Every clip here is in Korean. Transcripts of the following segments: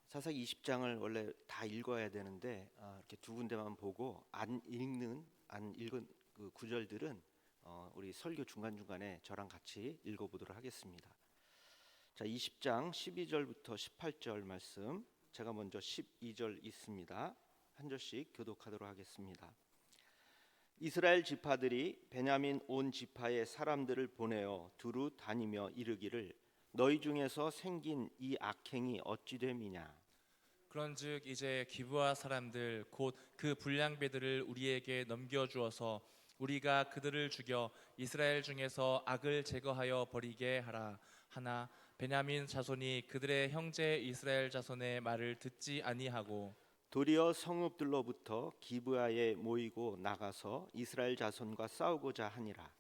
사사기 20장을 원래 다 읽어야 되는데 이렇게 두 군데만 보고 안 읽은 그 구절들은 우리 설교 중간중간에 저랑 같이 읽어보도록 하겠습니다. 자, 20장 12절부터 18절 말씀, 제가 먼저 12절 읽습니다. 한 절씩 교독하도록 하겠습니다. 이스라엘 지파들이 베냐민 온 지파의 사람들을 보내어 두루 다니며 이르기를 너희 중에서 생긴 이 악행이 어찌 됨이냐. 그런즉 이제 기브아 사람들 곧 그 불량배들을 우리에게 넘겨주어서 우리가 그들을 죽여 이스라엘 중에서 악을 제거하여 버리게 하라 하나 베냐민 자손이 그들의 형제 이스라엘 자손의 말을 듣지 아니하고 도리어 성읍들로부터 기브아에 모이고 나가서 이스라엘 자손과 싸우고자 하니라.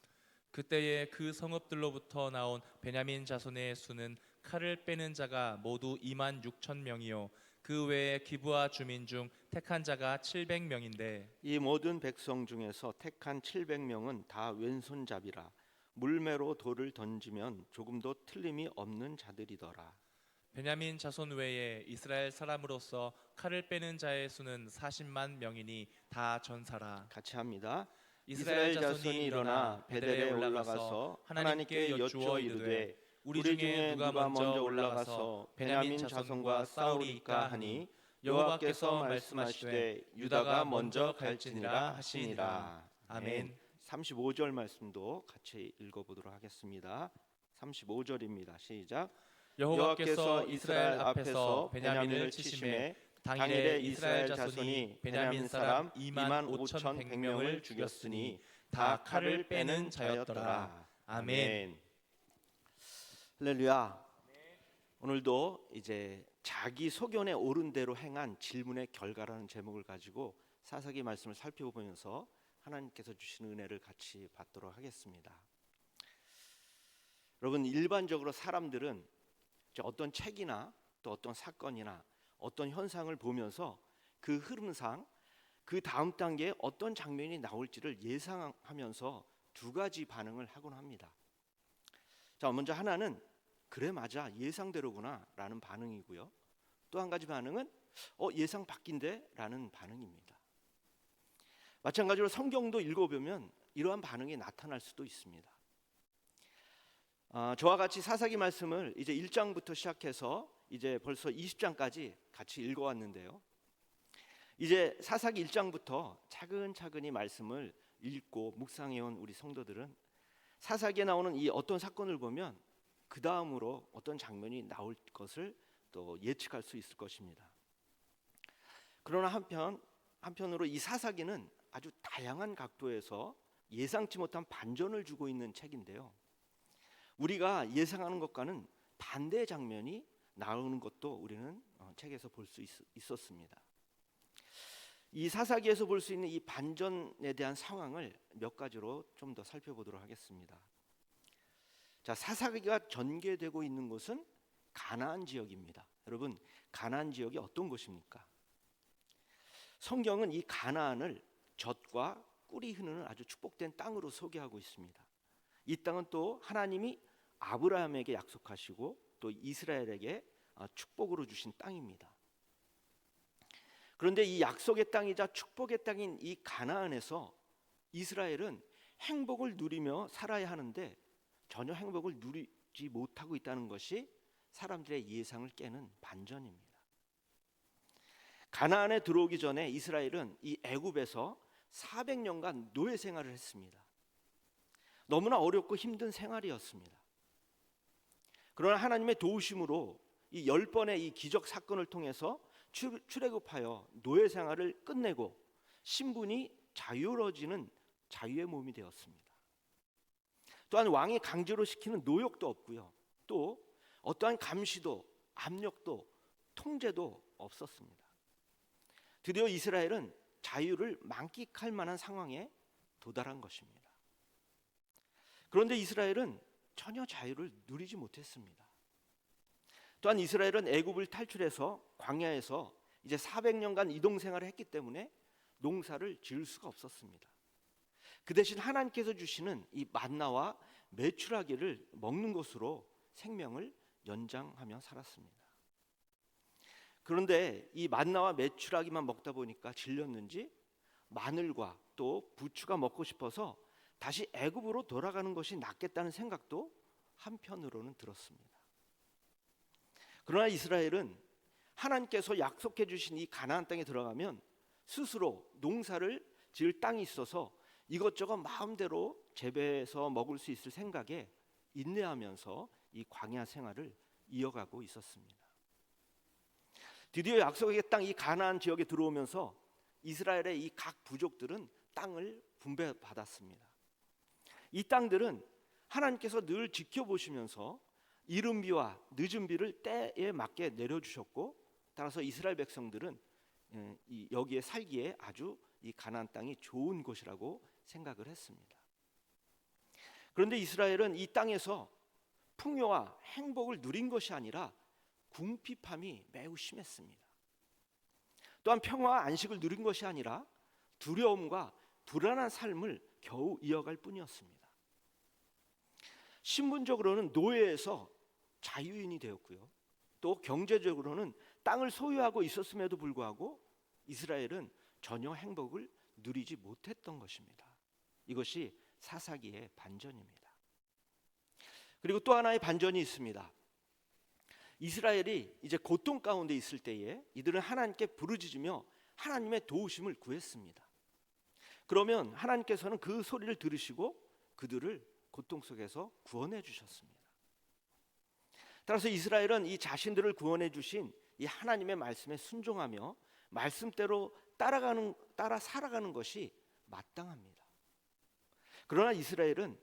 그때에 그 성읍들로부터 나온 베냐민 자손의 수는 칼을 빼는 자가 모두 2만 6천 명이요 그 외에 기브아 주민 중 택한 자가 700명인데 이 모든 백성 중에서 택한 700명은 다 왼손잡이라. 물매로 돌을 던지면 조금도 틀림이 없는 자들이더라. 베냐민 자손 외에 이스라엘 사람으로서 칼을 빼는 자의 수는 40만 명이니 다 전사라. 같이 합니다. 이스라엘 자손이 일어나 베델에 올라가서 하나님께 여쭈어 이르되 우리 중에 누가 먼저 올라가서 베냐민 자손과 싸우리까 하니 여호와께서 말씀하시되 유다가 먼저 갈지니라 하시니라. 아멘. 35절 말씀도 같이 읽어보도록 하겠습니다. 35절입니다. 시작. 여호와께서 이스라엘 앞에서 베냐민을 치심에 당일에 이스라엘 자손이 베냐민 사람 2만 5천 100명을 죽였으니 다 칼을 빼는 자였더라. 아멘. 할렐루야. 오늘도 이제 자기 소견에 옳은 대로 행한 질문의 결과라는 제목을 가지고 사사기 말씀을 살펴보면서 하나님께서 주시는 은혜를 같이 받도록 하겠습니다. 여러분, 일반적으로 사람들은 어떤 책이나 또 어떤 사건이나 어떤 현상을 보면서 그 흐름상 그 다음 단계에 어떤 장면이 나올지를 예상하면서 두 가지 반응을 하곤 합니다. 자, 먼저 하나는 그래 맞아 예상대로구나 라는 반응이고요. 또 한 가지 반응은 예상 바뀐데 라는 반응입니다. 마찬가지로 성경도 읽어보면 이러한 반응이 나타날 수도 있습니다. 저와 같이 사사기 말씀을 이제 1장부터 시작해서 이제 벌써 20장까지 같이 읽어왔는데요. 이제 사사기 1장부터 차근차근히 말씀을 읽고 묵상해온 우리 성도들은 사사기에 나오는 이 어떤 사건을 보면 그 다음으로 어떤 장면이 나올 것을 또 예측할 수 있을 것입니다. 그러나 한편으로 이 사사기는 아주 다양한 각도에서 예상치 못한 반전을 주고 있는 책인데요. 우리가 예상하는 것과는 반대의 장면이 나오는 것도 우리는 책에서 볼 수 있었습니다. 이 사사기에서 볼 수 있는 이 반전에 대한 상황을 몇 가지로 좀 더 살펴보도록 하겠습니다. 자, 사사기가 전개되고 있는 곳은 가나안 지역입니다. 여러분, 가나안 지역이 어떤 곳입니까? 성경은 이 가나안을 젖과 꿀이 흐르는 아주 축복된 땅으로 소개하고 있습니다. 이 땅은 또 하나님이 아브라함에게 약속하시고 또 이스라엘에게 축복으로 주신 땅입니다. 그런데 이 약속의 땅이자 축복의 땅인 이 가나안에서 이스라엘은 행복을 누리며 살아야 하는데 전혀 행복을 누리지 못하고 있다는 것이 사람들의 예상을 깨는 반전입니다. 가나안에 들어오기 전에 이스라엘은 이 애굽에서 400년간 노예 생활을 했습니다. 너무나 어렵고 힘든 생활이었습니다. 그러나 하나님의 도우심으로 이 10번의 이 기적 사건을 통해서 출애굽하여 노예 생활을 끝내고 신분이 자유로워지는 자유의 몸이 되었습니다. 또한 왕이 강제로 시키는 노역도 없고요. 또 어떠한 감시도 압력도 통제도 없었습니다. 드디어 이스라엘은 자유를 만끽할 만한 상황에 도달한 것입니다. 그런데 이스라엘은 전혀 자유를 누리지 못했습니다. 또한 이스라엘은 애굽을 탈출해서 광야에서 이제 400년간 이동 생활을 했기 때문에 농사를 지을 수가 없었습니다. 그 대신 하나님께서 주시는 이 만나와 메추라기를 먹는 것으로 생명을 연장하며 살았습니다. 그런데 이 만나와 메추라기만 먹다 보니까 질렸는지 마늘과 또 부추가 먹고 싶어서 다시 애굽으로 돌아가는 것이 낫겠다는 생각도 한편으로는 들었습니다. 그러나 이스라엘은 하나님께서 약속해 주신 이 가나안 땅에 들어가면 스스로 농사를 지을 땅이 있어서 이것저것 마음대로 재배해서 먹을 수 있을 생각에 인내하면서 이 광야 생활을 이어가고 있었습니다. 드디어 약속의 땅 이 가나안 지역에 들어오면서 이스라엘의 이 각 부족들은 땅을 분배받았습니다. 이 땅들은 하나님께서 늘 지켜보시면서 이른 비와 늦은 비를 때에 맞게 내려주셨고, 따라서 이스라엘 백성들은 여기에 살기에 아주 이 가나안 땅이 좋은 곳이라고 생각을 했습니다. 그런데 이스라엘은 이 땅에서 풍요와 행복을 누린 것이 아니라 궁핍함이 매우 심했습니다. 또한 평화와 안식을 누린 것이 아니라 두려움과 불안한 삶을 겨우 이어갈 뿐이었습니다. 신분적으로는 노예에서 자유인이 되었고요. 또 경제적으로는 땅을 소유하고 있었음에도 불구하고 이스라엘은 전혀 행복을 누리지 못했던 것입니다. 이것이 사사기의 반전입니다. 그리고 또 하나의 반전이 있습니다. 이스라엘이 이제 고통 가운데 있을 때에 이들은 하나님께 부르짖으며 하나님의 도우심을 구했습니다. 그러면 하나님께서는 그 소리를 들으시고 그들을 고통 속에서 구원해 주셨습니다. 따라서 이스라엘은 이 자신들을 구원해 주신 이 하나님의 말씀에 순종하며 말씀대로 따라 살아가는 것이 마땅합니다. 그러나 이스라엘은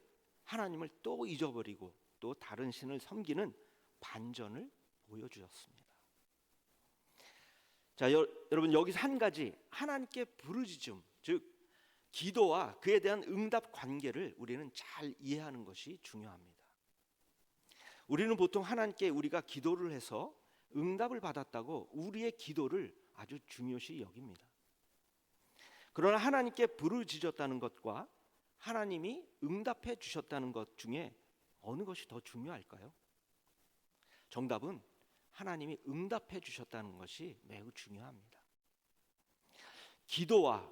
하나님을 또 잊어버리고 또 다른 신을 섬기는 반전을 보여주었습니다. 자, 여러분 여기서 한 가지 하나님께 부르짖음, 즉 기도와 그에 대한 응답 관계를 우리는 잘 이해하는 것이 중요합니다. 우리는 보통 하나님께 우리가 기도를 해서 응답을 받았다고 우리의 기도를 아주 중요시 여깁니다. 그러나 하나님께 부르짖었다는 것과 하나님이 응답해 주셨다는 것 중에 어느 것이 더 중요할까요? 정답은 하나님이 응답해 주셨다는 것이 매우 중요합니다. 기도와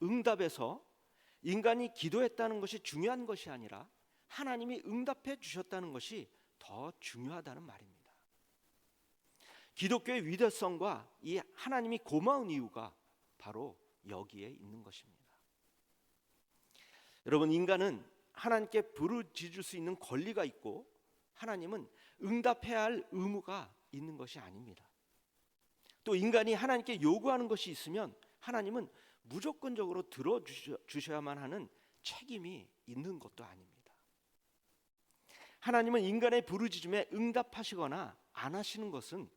응답에서 인간이 기도했다는 것이 중요한 것이 아니라 하나님이 응답해 주셨다는 것이 더 중요하다는 말입니다. 기독교의 위대성과 이 하나님이 고마운 이유가 바로 여기에 있는 것입니다. 여러분, 인간은 하나님께 부르짖을 수 있는 권리가 있고 하나님은 응답해야 할 의무가 있는 것이 아닙니다. 또 인간이 하나님께 요구하는 것이 있으면 하나님은 무조건적으로 들어주셔야만 하는 책임이 있는 것도 아닙니다. 하나님은 인간의 부르짖음에 응답하시거나 안 하시는 것은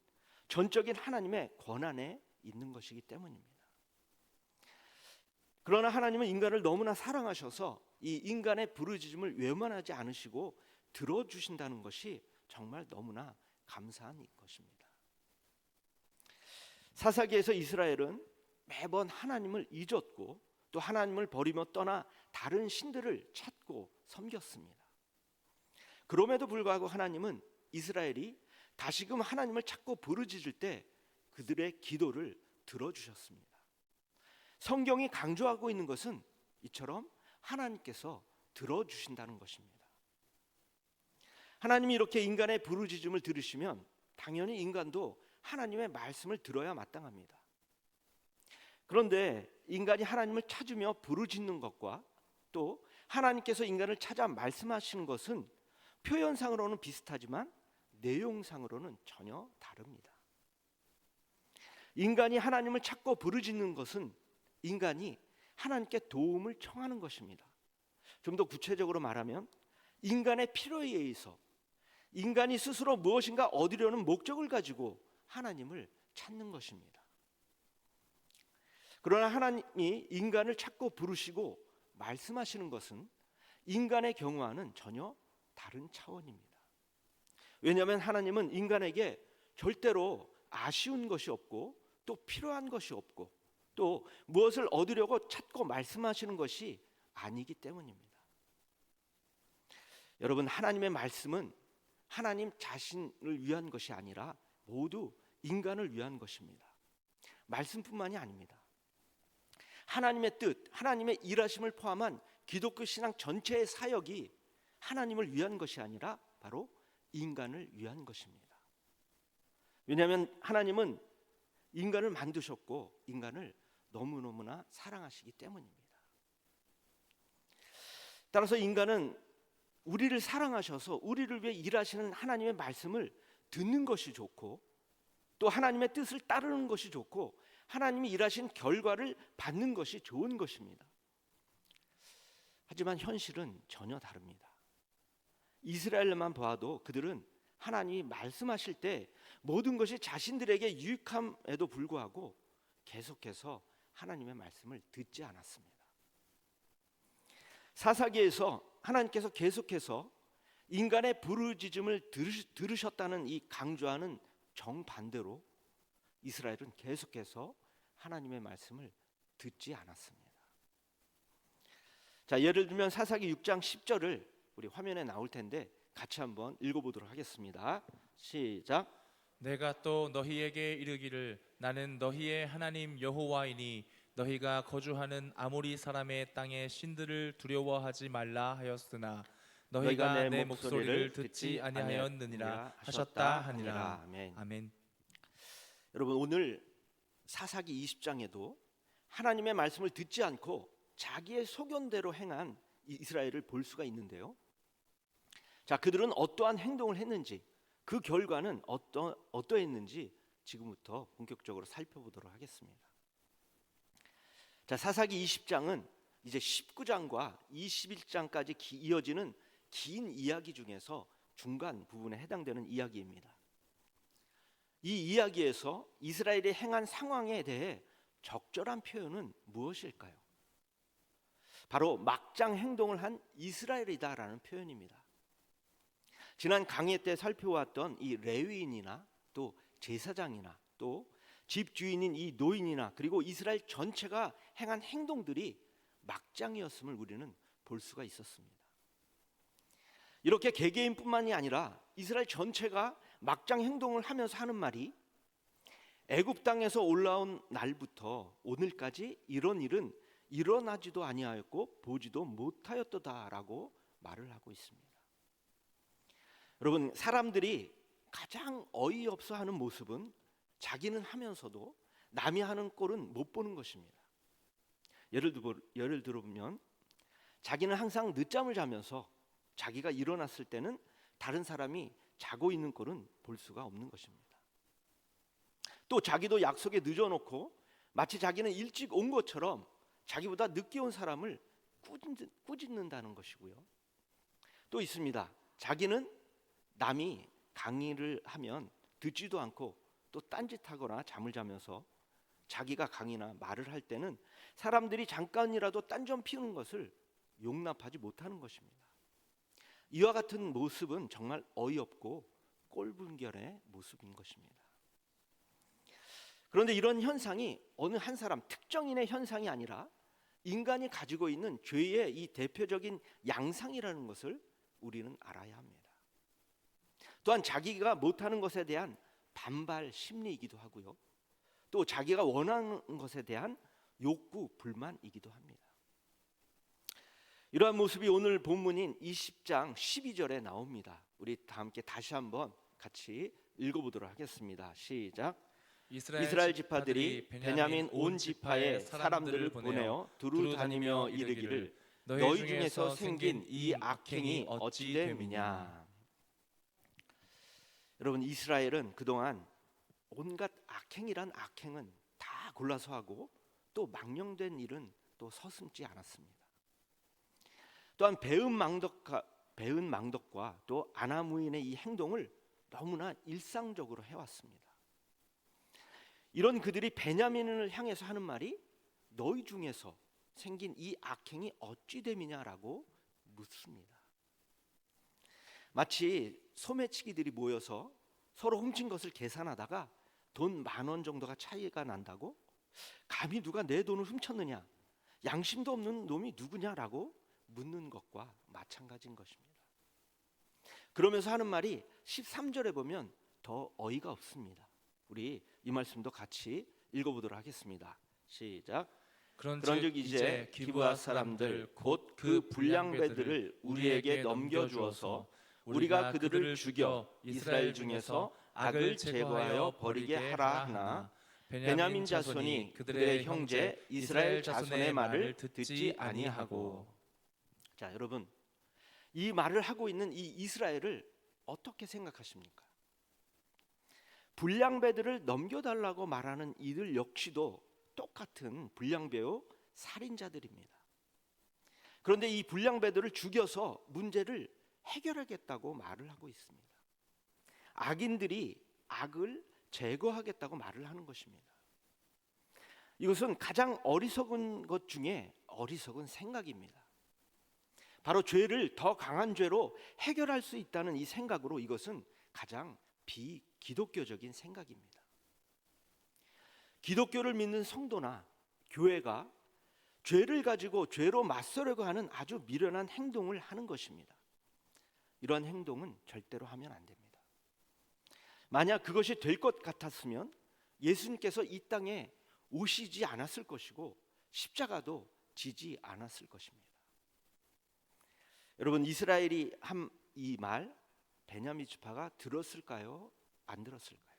전적인 하나님의 권한에 있는 것이기 때문입니다. 그러나 하나님은 인간을 너무나 사랑하셔서 이 인간의 부르짖음을 외면하지 않으시고 들어주신다는 것이 정말 너무나 감사한 것입니다. 사사기에서 이스라엘은 매번 하나님을 잊었고 또 하나님을 버리며 떠나 다른 신들을 찾고 섬겼습니다. 그럼에도 불구하고 하나님은 이스라엘이 다시금 하나님을 찾고 부르짖을 때 그들의 기도를 들어주셨습니다. 성경이 강조하고 있는 것은 이처럼 하나님께서 들어주신다는 것입니다. 하나님이 이렇게 인간의 부르짖음을 들으시면 당연히 인간도 하나님의 말씀을 들어야 마땅합니다. 그런데 인간이 하나님을 찾으며 부르짖는 것과 또 하나님께서 인간을 찾아 말씀하시는 것은 표현상으로는 비슷하지만 내용상으로는 전혀 다릅니다. 인간이 하나님을 찾고 부르짖는 것은 인간이 하나님께 도움을 청하는 것입니다. 좀 더 구체적으로 말하면 인간의 필요에 의해서 인간이 스스로 무엇인가 얻으려는 목적을 가지고 하나님을 찾는 것입니다. 그러나 하나님이 인간을 찾고 부르시고 말씀하시는 것은 인간의 경우와는 전혀 다른 차원입니다. 왜냐하면 하나님은 인간에게 절대로 아쉬운 것이 없고 또 필요한 것이 없고 또 무엇을 얻으려고 찾고 말씀하시는 것이 아니기 때문입니다. 여러분, 하나님의 말씀은 하나님 자신을 위한 것이 아니라 모두 인간을 위한 것입니다. 말씀뿐만이 아닙니다. 하나님의 뜻, 하나님의 일하심을 포함한 기독교 신앙 전체의 사역이 하나님을 위한 것이 아니라 바로 인간을 위한 것입니다. 왜냐하면 하나님은 인간을 만드셨고 인간을 너무너무나 사랑하시기 때문입니다. 따라서 인간은 우리를 사랑하셔서 우리를 위해 일하시는 하나님의 말씀을 듣는 것이 좋고, 또 하나님의 뜻을 따르는 것이 좋고, 하나님이 일하신 결과를 받는 것이 좋은 것입니다. 하지만 현실은 전혀 다릅니다. 이스라엘만 봐도 그들은 하나님이 말씀하실 때 모든 것이 자신들에게 유익함에도 불구하고 계속해서 하나님의 말씀을 듣지 않았습니다. 사사기에서 하나님께서 계속해서 인간의 부르짖음을 들으셨다는 이 강조하는 정반대로 이스라엘은 계속해서 하나님의 말씀을 듣지 않았습니다. 자, 예를 들면 사사기 6장 10절을 우리 화면에 나올 텐데 같이 한번 읽어보도록 하겠습니다. 시작. 내가 또 너희에게 이르기를 나는 너희의 하나님 여호와이니 너희가 거주하는 아모리 사람의 땅의 신들을 두려워하지 말라 하였으나 너희가 내 목소리를 듣지 아니하였느니라 하셨다 하니라. 아멘. 아멘. 여러분, 오늘 사사기 20장에도 하나님의 말씀을 듣지 않고 자기의 소견대로 행한 이스라엘을 볼 수가 있는데요. 자, 그들은 어떠한 행동을 했는지, 그 결과는 어떠했는지 지금부터 본격적으로 살펴보도록 하겠습니다. 자, 사사기 20장은 이제 19장과 21장까지 이어지는 긴 이야기 중에서 중간 부분에 해당되는 이야기입니다. 이 이야기에서 이스라엘이 행한 상황에 대해 적절한 표현은 무엇일까요? 바로 막장 행동을 한 이스라엘이다라는 표현입니다. 지난 강의 때 살펴왔던 이 레위인이나 또 제사장이나 또 집주인인 이 노인이나 그리고 이스라엘 전체가 행한 행동들이 막장이었음을 우리는 볼 수가 있었습니다. 이렇게 개개인뿐만이 아니라 이스라엘 전체가 막장 행동을 하면서 하는 말이 애굽 땅에서 올라온 날부터 오늘까지 이런 일은 일어나지도 아니하였고 보지도 못하였도다라고 말을 하고 있습니다. 여러분, 사람들이 가장 어이없어 하는 모습은 자기는 하면서도 남이 하는 꼴은 못 보는 것입니다. 예를 들어보면 자기는 항상 늦잠을 자면서 자기가 일어났을 때는 다른 사람이 자고 있는 꼴은 볼 수가 없는 것입니다. 또 자기도 약속에 늦어놓고 마치 자기는 일찍 온 것처럼 자기보다 늦게 온 사람을 꾸짖는다는 것이고요. 또 있습니다. 자기는 남이 강의를 하면 듣지도 않고 또 딴짓하거나 잠을 자면서 자기가 강의나 말을 할 때는 사람들이 잠깐이라도 딴점 피우는 것을 용납하지 못하는 것입니다. 이와 같은 모습은 정말 어이없고 꼴불견의 모습인 것입니다. 그런데 이런 현상이 어느 한 사람 특정인의 현상이 아니라 인간이 가지고 있는 죄의 이 대표적인 양상이라는 것을 우리는 알아야 합니다. 또한 자기가 못하는 것에 대한 반발 심리이기도 하고요. 또 자기가 원하는 것에 대한 욕구, 불만이기도 합니다. 이러한 모습이 오늘 본문인 20장 12절에 나옵니다. 우리 다 함께 다시 한번 같이 읽어보도록 하겠습니다. 시작. 이스라엘 지파들이 베냐민 온 지파에 사람들을 보내어 두루 다니며 이르기를 너희 중에서 생긴 이 악행이 어찌 됨이냐. 여러분, 이스라엘은 그동안 온갖 악행이란 악행은 다 골라서 하고 또 망령된 일은 또 서슴지 않았습니다. 또한 배은망덕과 또 아나무인의 이 행동을 너무나 일상적으로 해왔습니다. 이런 그들이 베냐민을 향해서 하는 말이 너희 중에서 생긴 이 악행이 어찌 됨이냐라고 묻습니다. 마치 소매치기들이 모여서 서로 훔친 것을 계산하다가 돈 10,000원 정도가 차이가 난다고 감히 누가 내 돈을 훔쳤느냐, 양심도 없는 놈이 누구냐라고 묻는 것과 마찬가지인 것입니다. 그러면서 하는 말이 13절에 보면 더 어이가 없습니다. 우리 이 말씀도 같이 읽어보도록 하겠습니다. 시작. 그런즉 이제 기브아 사람들 곧 그 불량배들을 우리에게 넘겨주어서 우리가 그들을 죽여 이스라엘 중에서 악을 제거하여 버리게 하라 하나 베냐민 자손이 그들의 형제 이스라엘 자손의 말을 듣지 아니하고. 자, 여러분, 이 말을 하고 있는 이 이스라엘을 어떻게 생각하십니까? 불량배들을 넘겨달라고 말하는 이들 역시도 똑같은 불량배요 살인자들입니다. 그런데 이 불량배들을 죽여서 문제를 해결하겠다고 말을 하고 있습니다. 악인들이 악을 제거하겠다고 말을 하는 것입니다. 이것은 가장 어리석은 것 중에 어리석은 생각입니다. 바로 죄를 더 강한 죄로 해결할 수 있다는 이 생각으로 이것은 가장 비기독교적인 생각입니다. 기독교를 믿는 성도나 교회가 죄를 가지고 죄로 맞서려고 하는 아주 미련한 행동을 하는 것입니다. 이러한 행동은 절대로 하면 안 됩니다. 만약 그것이 될 것 같았으면 예수님께서 이 땅에 오시지 않았을 것이고 십자가도 지지 않았을 것입니다. 여러분, 이스라엘이 한 이 말 베냐민 지파가 들었을까요? 안 들었을까요?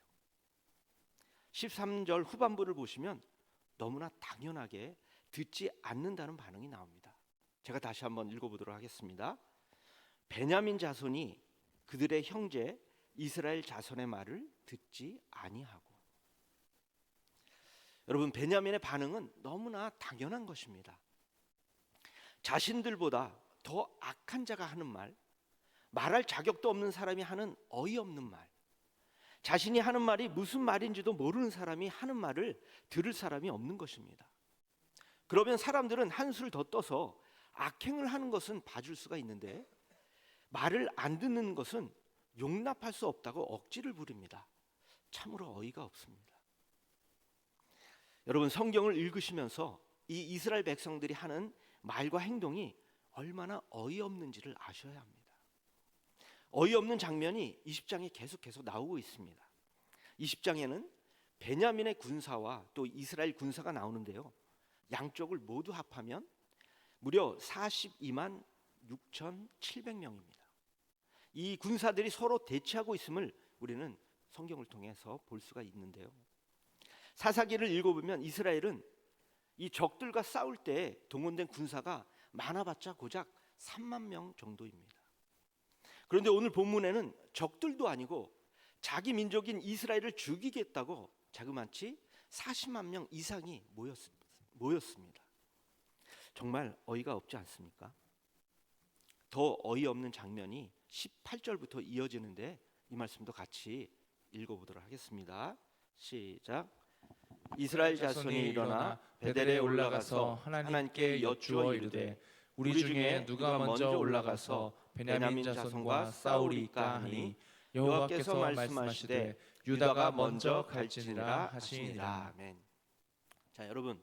13절 후반부를 보시면 너무나 당연하게 듣지 않는다는 반응이 나옵니다. 제가 다시 한번 읽어보도록 하겠습니다. 베냐민 자손이 그들의 형제 이스라엘 자손의 말을 듣지 아니하고. 여러분, 베냐민의 반응은 너무나 당연한 것입니다. 자신들보다 더 악한 자가 하는 말, 말할 자격도 없는 사람이 하는 어이없는 말, 자신이 하는 말이 무슨 말인지도 모르는 사람이 하는 말을 들을 사람이 없는 것입니다. 그러면 사람들은 한술 더 떠서 악행을 하는 것은 봐줄 수가 있는데 말을 안 듣는 것은 용납할 수 없다고 억지를 부립니다. 참으로 어이가 없습니다. 여러분, 성경을 읽으시면서 이 이스라엘 백성들이 하는 말과 행동이 얼마나 어이없는지를 아셔야 합니다. 어이없는 장면이 20장에 계속해서 나오고 있습니다. 20장에는 베냐민의 군사와 또 이스라엘 군사가 나오는데요, 양쪽을 모두 합하면 무려 42만 6,700명입니다. 이 군사들이 서로 대치하고 있음을 우리는 성경을 통해서 볼 수가 있는데요, 사사기를 읽어보면 이스라엘은 이 적들과 싸울 때 동원된 군사가 많아봤자 고작 3만 명 정도입니다. 그런데 오늘 본문에는 적들도 아니고 자기 민족인 이스라엘을 죽이겠다고 자그마치 40만 명 이상이 모였습니다. 정말 어이가 없지 않습니까? 더 어이없는 장면이 18절부터 이어지는데 이 말씀도 같이 읽어보도록 하겠습니다. 시작. 이스라엘 자손이 일어나 베델에 올라가서 하나님께 여쭈어 이르되 우리 중에 누가 먼저 올라가서 베냐민 자손과 싸우리까 하니 여호와께서 말씀하시되 유다가 먼저 갈지니라 하시니라. 아멘. 자, 여러분,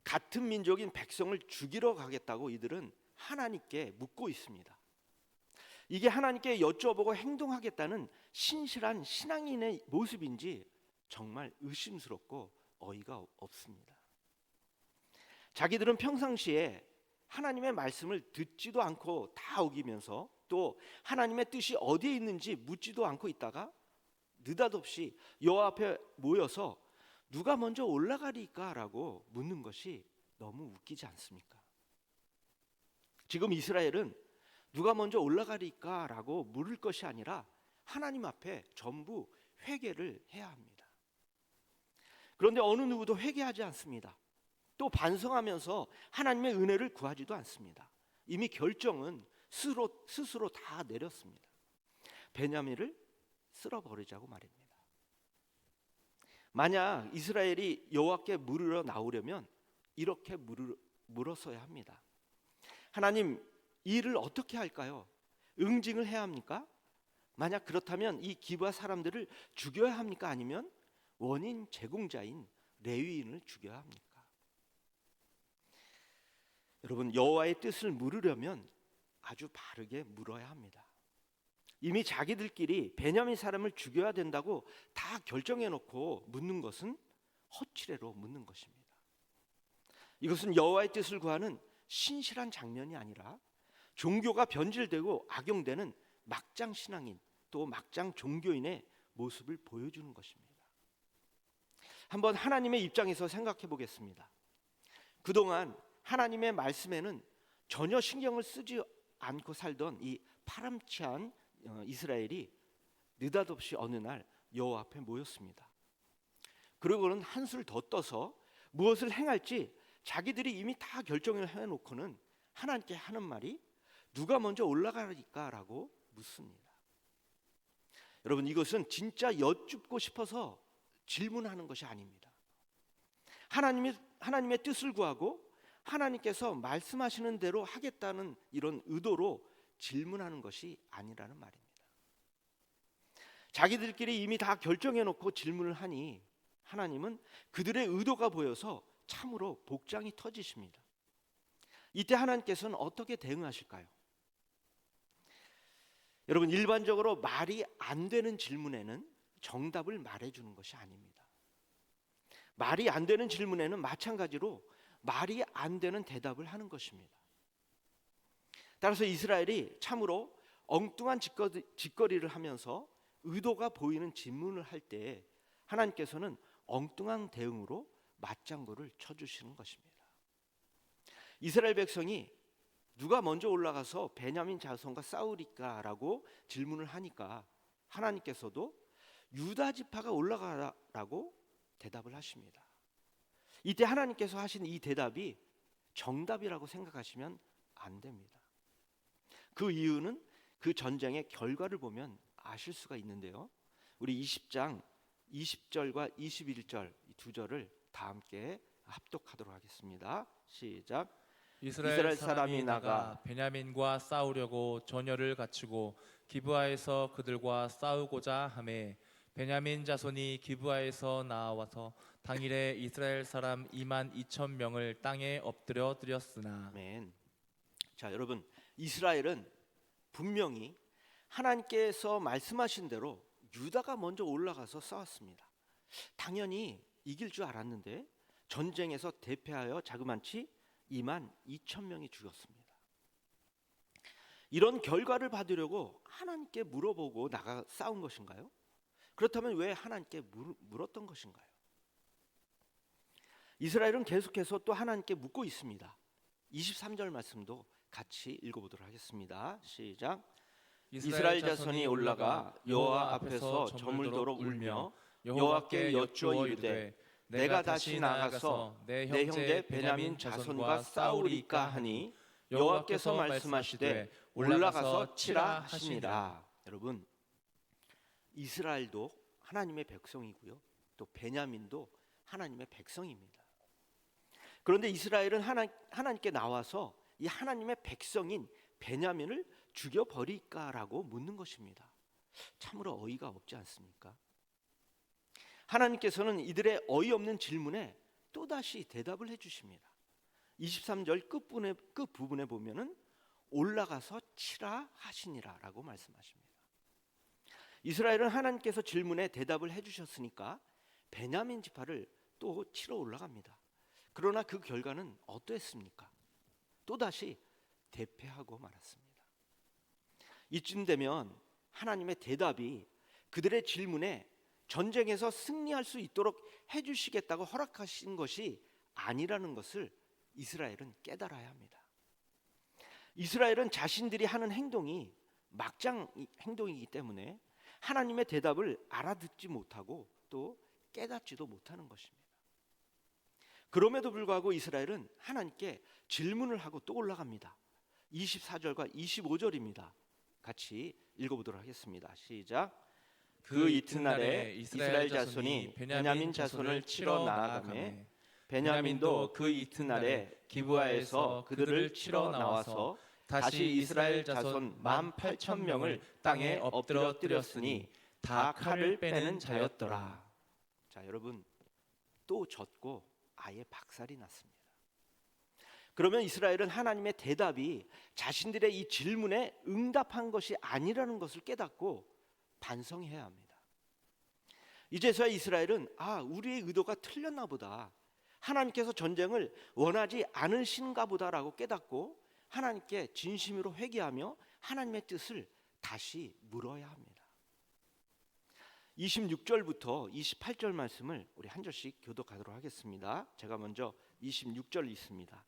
같은 민족인 백성을 죽이러 가겠다고 이들은 하나님께 묻고 있습니다. 이게 하나님께 여쭈어보고 행동하겠다는 신실한 신앙인의 모습인지 정말 의심스럽고 어이가 없습니다. 자기들은 평상시에 하나님의 말씀을 듣지도 않고 다 어기면서 또 하나님의 뜻이 어디에 있는지 묻지도 않고 있다가 느닷없이 여호와 앞에 모여서 누가 먼저 올라가리까라고 묻는 것이 너무 웃기지 않습니까? 지금 이스라엘은 누가 먼저 올라가리까라고 물을 것이 아니라 하나님 앞에 전부 회개를 해야 합니다. 그런데 어느 누구도 회개하지 않습니다. 또 반성하면서 하나님의 은혜를 구하지도 않습니다. 이미 결정은 스스로 다 내렸습니다. 베냐민을 쓸어버리자고 말입니다. 만약 이스라엘이 여호와께 물으러 나오려면 이렇게 물었어야 합니다. 하나님, 이 일을 어떻게 할까요? 응징을 해야 합니까? 만약 그렇다면 이 기브아 사람들을 죽여야 합니까? 아니면 원인 제공자인 레위인을 죽여야 합니까? 여러분, 여호와의 뜻을 물으려면 아주 바르게 물어야 합니다. 이미 자기들끼리 베냐민 사람을 죽여야 된다고 다 결정해 놓고 묻는 것은 허치레로 묻는 것입니다. 이것은 여호와의 뜻을 구하는 신실한 장면이 아니라 종교가 변질되고 악용되는 막장 신앙인 또 막장 종교인의 모습을 보여주는 것입니다. 한번 하나님의 입장에서 생각해 보겠습니다. 그동안 하나님의 말씀에는 전혀 신경을 쓰지 않고 살던 이 파람치한 이스라엘이 느닷없이 어느 날 여호와 앞에 모였습니다. 그리고는 한술 더 떠서 무엇을 행할지 자기들이 이미 다 결정을 해놓고는 하나님께 하는 말이 누가 먼저 올라가리까라고 묻습니다. 여러분, 이것은 진짜 여쭙고 싶어서 질문하는 것이 아닙니다. 하나님의 뜻을 구하고 하나님께서 말씀하시는 대로 하겠다는 이런 의도로 질문하는 것이 아니라는 말입니다. 자기들끼리 이미 다 결정해 놓고 질문을 하니 하나님은 그들의 의도가 보여서 참으로 복장이 터지십니다. 이때 하나님께서는 어떻게 대응하실까요? 여러분, 일반적으로 말이 안 되는 질문에는 정답을 말해주는 것이 아닙니다. 말이 안 되는 질문에는 마찬가지로 말이 안 되는 대답을 하는 것입니다. 따라서 이스라엘이 참으로 엉뚱한 짓거리를 하면서 의도가 보이는 질문을 할 때 하나님께서는 엉뚱한 대응으로 맞장구를 쳐주시는 것입니다. 이스라엘 백성이 누가 먼저 올라가서 베냐민 자손과 싸우리까라고 질문을 하니까 하나님께서도 유다 지파가 올라가라고 대답을 하십니다. 이때 하나님께서 하신 이 대답이 정답이라고 생각하시면 안 됩니다. 그 이유는 그 전쟁의 결과를 보면 아실 수가 있는데요. 우리 20장 20절과 21절 이 두 절을 다 함께 합독하도록 하겠습니다. 시작. 이스라엘 사람이 나가 베냐민과 싸우려고 전열을 갖추고 기브아에서 그들과 싸우고자 하매 베냐민 자손이 기브아에서 나와서 당일에 이스라엘 사람 2만 2천 명을 땅에 엎드려 드렸으나. 아멘. 자, 여러분, 이스라엘은 분명히 하나님께서 말씀하신 대로 유다가 먼저 올라가서 싸웠습니다. 당연히 이길 줄 알았는데 전쟁에서 대패하여 자그만치 2만 2천 명이 죽었습니다. 이런 결과를 받으려고 하나님께 물어보고 나가 싸운 것인가요? 그렇다면 왜 하나님께 물었던 것인가요? 이스라엘은 계속해서 또 하나님께 묻고 있습니다. 23절 말씀도 같이 읽어보도록 하겠습니다. 시작. 이스라엘 자손이 올라가 여호와 앞에서 저물도록 울며 여호와께 여쭈어 이르되 내가 다시 나아가서 내 형제 베냐민 자손과 싸우리까 하니 여호와께서 말씀하시되 올라가서 치라 하시니라. 여러분, 이스라엘도 하나님의 백성이고요, 또 베냐민도 하나님의 백성입니다. 그런데 이스라엘은 하나님께 나와서 이 하나님의 백성인 베냐민을 죽여버릴까라고 묻는 것입니다. 참으로 어이가 없지 않습니까? 하나님께서는 이들의 어이없는 질문에 또다시 대답을 해주십니다. 23절 끝부분에 보면은 올라가서 치라 하시니라 라고 말씀하십니다. 이스라엘은 하나님께서 질문에 대답을 해주셨으니까 베냐민 지파를 또 치러 올라갑니다. 그러나 그 결과는 어떠했습니까? 또다시 대패하고 말았습니다. 이쯤 되면 하나님의 대답이 그들의 질문에 전쟁에서 승리할 수 있도록 해주시겠다고 허락하신 것이 아니라는 것을 이스라엘은 깨달아야 합니다. 이스라엘은 자신들이 하는 행동이 막장 행동이기 때문에 하나님의 대답을 알아듣지 못하고 또 깨닫지도 못하는 것입니다. 그럼에도 불구하고 이스라엘은 하나님께 질문을 하고 또 올라갑니다. 24절과 25절입니다. 같이 읽어보도록 하겠습니다. 시작. 그 이튿날에 이스라엘 자손이 베냐민 자손을 치러 나아가매 베냐민도 그 이튿날에 기브아에서 그들을 치러 나와서 다시 이스라엘 자손 18,000명을 땅에 엎드려뜨렸으니 다 칼을 빼는 자였더라. 자, 여러분, 또 졌고 아예 박살이 났습니다. 그러면 이스라엘은 하나님의 대답이 자신들의 이 질문에 응답한 것이 아니라는 것을 깨닫고 반성해야 합니다. 이제서야 이스라엘은 우리의 의도가 틀렸나 보다, 하나님께서 전쟁을 원하지 않으신가 보다라고 깨닫고 하나님께 진심으로 회개하며 하나님의 뜻을 다시 물어야 합니다. 26절부터 28절 말씀을 우리 한 절씩 교독하도록 하겠습니다. 제가 먼저 26절 읽습니다.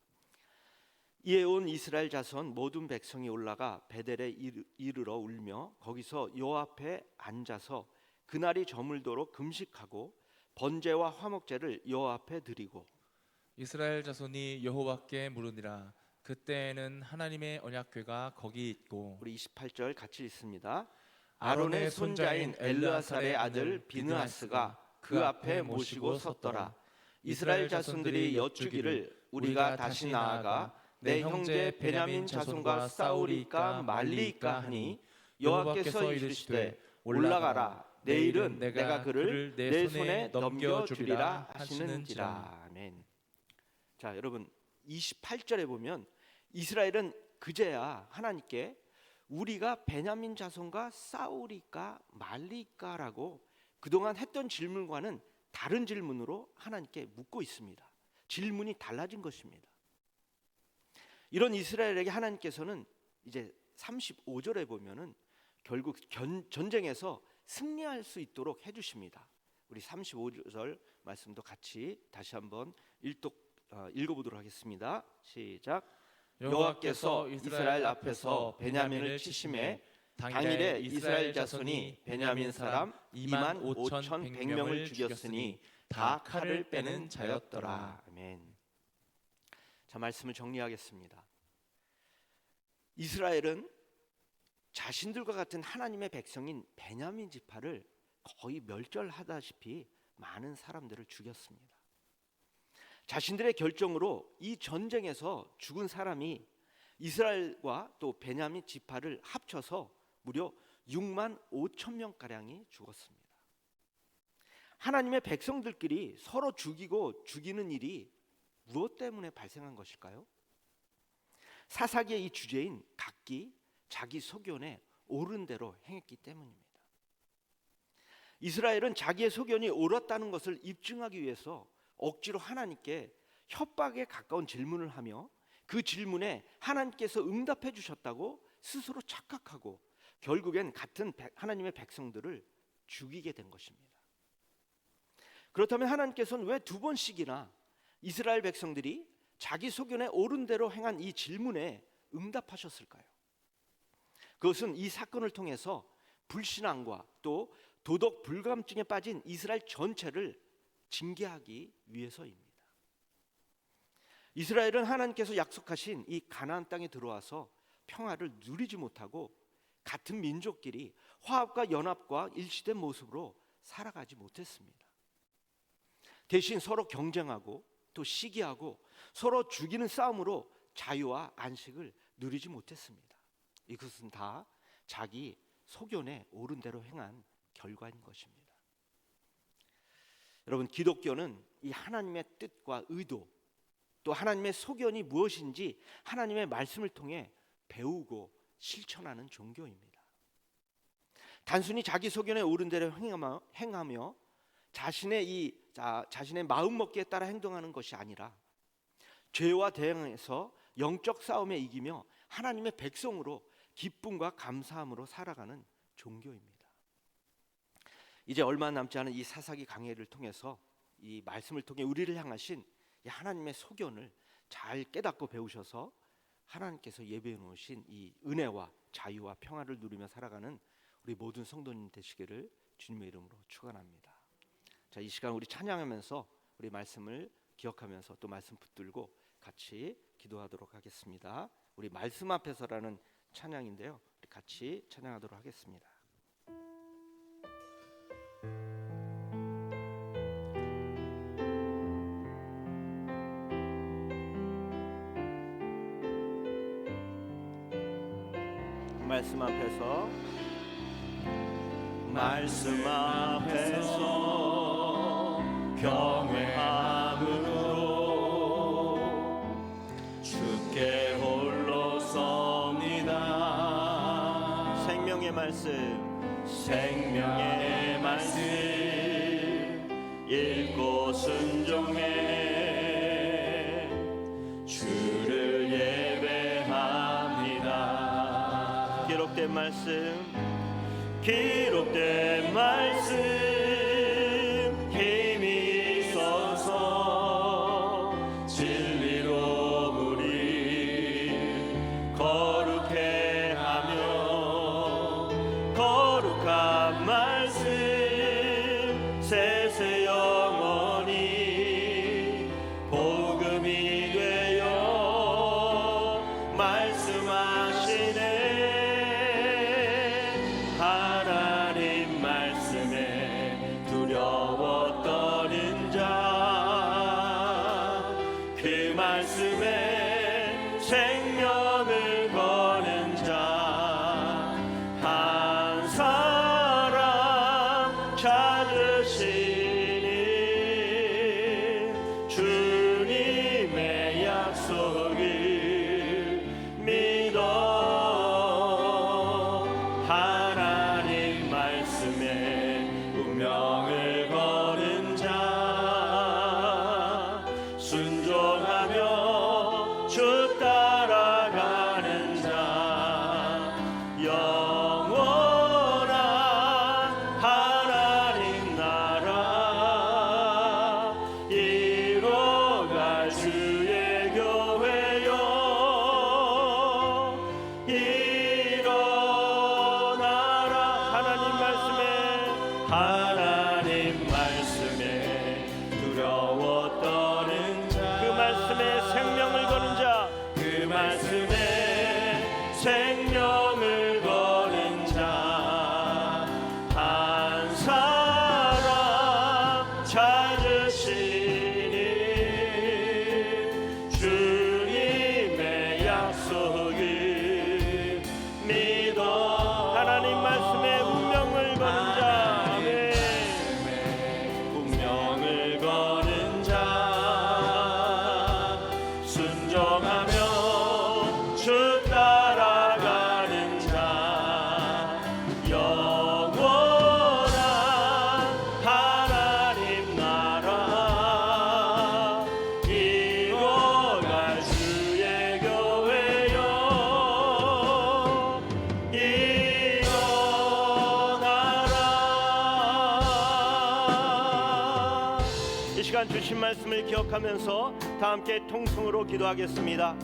이에 온 이스라엘 자손 모든 백성이 올라가 베델에 이르러 울며 거기서 여호와 앞에 앉아서 그날이 저물도록 금식하고 번제와 화목제를 여호와 앞에 드리고 이스라엘 자손이 여호와께 물으니라. 그때에는 하나님의 언약궤가 거기 있고 우리 28절 같이 읽습니다. 아론의 손자인 엘르아살의 아들 비느하스가 그 앞에 모시고 섰더라. 이스라엘 자손들이 여쭈기를 우리가 다시 나아가 내 형제 베냐민 자손과 싸우리까 말리까 하니 여호와께서 이르시되 올라가라. 내일은 내가 그를 내 손에 넘겨주리라 하시는지라. 아멘. 자, 여러분 28절에 보면 이스라엘은 그제야 하나님께 우리가 베냐민 자손과 싸우리까 말리까라고 그동안 했던 질문과는 다른 질문으로 하나님께 묻고 있습니다. 질문이 달라진 것입니다. 이런 이스라엘에게 하나님께서는 이제 35절에 보면은 결국 전쟁에서 승리할 수 있도록 해주십니다. 우리 35절 말씀도 같이 다시 한번 읽어보도록 하겠습니다. 시작. 여호와께서 이스라엘 앞에서 베냐민을 치심해 당일에 이스라엘 자손이 베냐민 사람 25,100명을 죽였으니 다 칼을 빼는 자였더라. 아멘. 자, 말씀을 정리하겠습니다. 이스라엘은 자신들과 같은 하나님의 백성인 베냐민 지파를 거의 멸절하다시피 많은 사람들을 죽였습니다. 자신들의 결정으로 이 전쟁에서 죽은 사람이 이스라엘과 또 베냐민 지파를 합쳐서 무려 6만 5천 명가량이 죽었습니다. 하나님의 백성들끼리 서로 죽이고 죽이는 일이 무엇 때문에 발생한 것일까요? 사사기의 이 주제인 각기 자기 소견에 옳은 대로 행했기 때문입니다. 이스라엘은 자기의 소견이 옳았다는 것을 입증하기 위해서 억지로 하나님께 협박에 가까운 질문을 하며 그 질문에 하나님께서 응답해 주셨다고 스스로 착각하고 결국엔 같은 하나님의 백성들을 죽이게 된 것입니다. 그렇다면 하나님께서는 왜 두 번씩이나 이스라엘 백성들이 자기 소견에 옳은 대로 행한 이 질문에 응답하셨을까요? 그것은 이 사건을 통해서 불신앙과 또 도덕 불감증에 빠진 이스라엘 전체를 징계하기 위해서입니다. 이스라엘은 하나님께서 약속하신 이 가나안 땅에 들어와서 평화를 누리지 못하고 같은 민족끼리 화합과 연합과 일치된 모습으로 살아가지 못했습니다. 대신 서로 경쟁하고 또 시기하고 서로 죽이는 싸움으로 자유와 안식을 누리지 못했습니다. 이것은 다 자기 소견에 옳은 대로 행한 결과인 것입니다. 여러분, 기독교는 이 하나님의 뜻과 의도 또 하나님의 소견이 무엇인지 하나님의 말씀을 통해 배우고 실천하는 종교입니다. 단순히 자기 소견에 옳은 대로 행하며 자신의 마음먹기에 따라 행동하는 것이 아니라 죄와 대응해서 영적 싸움에 이기며 하나님의 백성으로 기쁨과 감사함으로 살아가는 종교입니다. 이제 얼마 남지 않은 이 사사기 강해를 통해서 이 말씀을 통해 우리를 향하신 이 하나님의 소견을 잘 깨닫고 배우셔서 하나님께서 예배해 놓으신 이 은혜와 자유와 평화를 누리며 살아가는 우리 모든 성도님 되시기를 주님의 이름으로 축원합니다. 자, 이 시간 우리 찬양하면서 우리 말씀을 기억하면서 또 말씀 붙들고 같이 기도하도록 하겠습니다. 우리 말씀 앞에서라는 찬양인데요, 우리 같이 찬양하도록 하겠습니다. 말씀 앞에서 경외함으로 생명의 말씀 읽고 순종해 주를 예배합니다. 기록된 말씀 힘이 있어서 진리로 우리 거룩해 하며 거룩한 말씀 세세 영원히 복음이 되어 말씀하시네. 하나님 말씀에 두려워 떠는 자, 그 말씀에 생명을 거는 자, 한 사람 찾으시니 주님의 약속을 믿어. 하나님 말씀에 운명을 거는 자, 순종하며 주 따라가는 자, 영원한 하나님 나라 이뤄갈 주의 교회여. 하나님 말씀에 두려워 떠는 자, 그 말씀에 생명을 거는 자, 그 말씀에 생명을 거는 자, 한 사람 찾으시니 주님의 약속을 믿어. 하나님 말씀에 운명을 거는 자, 순종하며 주 따라가는 자, 영원한 하나님 나라 이뤄갈 주의 교회여. 일어나라. 이 시간 주신 말씀을 기억하면서 다 함께 통성으로 기도하겠습니다.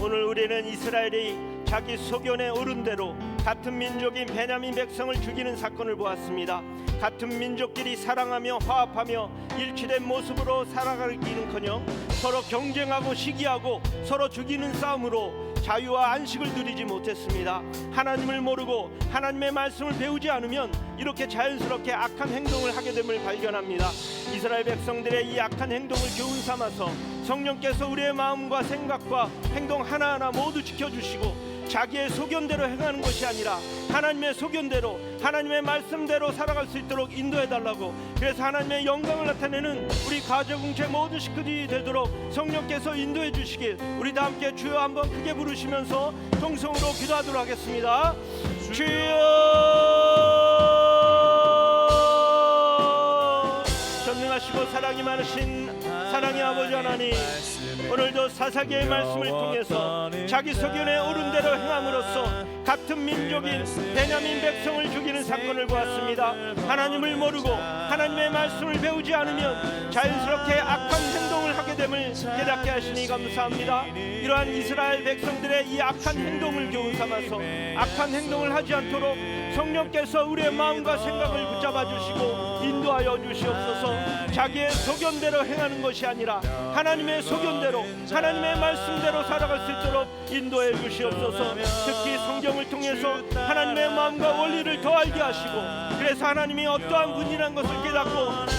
오늘 우리는 이스라엘이 자기 소견에 오른 대로 같은 민족인 베냐민 백성을 죽이는 사건을 보았습니다. 같은 민족끼리 사랑하며 화합하며 일치된 모습으로 살아가기는커녕 서로 경쟁하고 시기하고 서로 죽이는 싸움으로 자유와 안식을 누리지 못했습니다. 하나님을 모르고 하나님의 말씀을 배우지 않으면 이렇게 자연스럽게 악한 행동을 하게 됨을 발견합니다. 이스라엘 백성들의 이 악한 행동을 교훈 삼아서 성령께서 우리의 마음과 생각과 행동 하나하나 모두 지켜주시고 자기의 소견대로 행하는 것이 아니라 하나님의 소견대로 하나님의 말씀대로 살아갈 수 있도록 인도해달라고, 그래서 하나님의 영광을 나타내는 우리 가정공체 모든 식구들이 되도록 성령께서 인도해 주시길 우리 다 함께 주여 한번 크게 부르시면서 통성으로 기도하도록 하겠습니다. 주여, 전능하시고 사랑이 많으신 사랑의 아버지 하나님, 오늘도 사사기의 말씀을 통해서 자기 소견에 오른 대로 행함으로써 같은 민족인 베냐민 백성을 죽이는 사건을 보았습니다. 하나님을 모르고 하나님의 말씀을 배우지 않으면 자연스럽게 악한 행동을 하게 됨을 깨닫게 하시니 감사합니다. 이러한 이스라엘 백성들의 이 악한 행동을 교훈 삼아서 악한 행동을 하지 않도록 성령께서 우리의 마음과 생각을 붙잡아 주시고 인도하여 주시옵소서. 자기의 소견대로 행하는 것이 아니라 하나님의 소견대로 하나님의 말씀대로 살아갈 수 있도록 인도해 주시옵소서. 특히 성경을 통해서 하나님의 마음과 원리를 더 알게 하시고, 그래서 하나님이 어떠한 분이라는 것을 깨닫고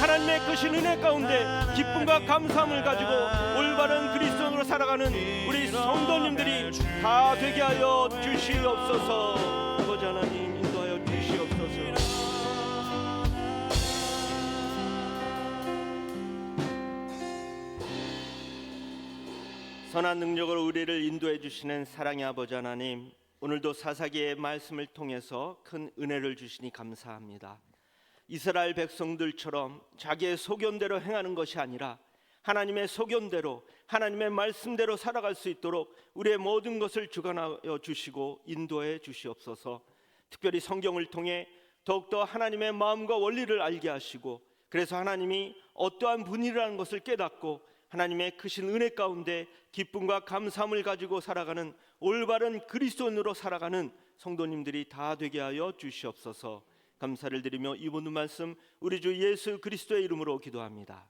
하나님의 크신 은혜 가운데 기쁨과 감사함을 가지고 올바른 그리스도인으로 살아가는 우리 성도님들이 다 되게 하여 주시옵소서. 아버지 하나님 인도하여 주시옵소서. 선한 능력으로 우리를 인도해 주시는 사랑의 아버지 하나님, 오늘도 사사기의 말씀을 통해서 큰 은혜를 주시니 감사합니다. 이스라엘 백성들처럼 자기의 소견대로 행하는 것이 아니라 하나님의 소견대로 하나님의 말씀대로 살아갈 수 있도록 우리의 모든 것을 주관하여 주시고 인도해 주시옵소서. 특별히 성경을 통해 더욱더 하나님의 마음과 원리를 알게 하시고, 그래서 하나님이 어떠한 분이라는 것을 깨닫고 하나님의 크신 은혜 가운데 기쁨과 감사함을 가지고 살아가는 올바른 그리스도인으로 살아가는 성도님들이 다 되게 하여 주시옵소서. 감사를 드리며 이 모든 말씀 우리 주 예수 그리스도의 이름으로 기도합니다.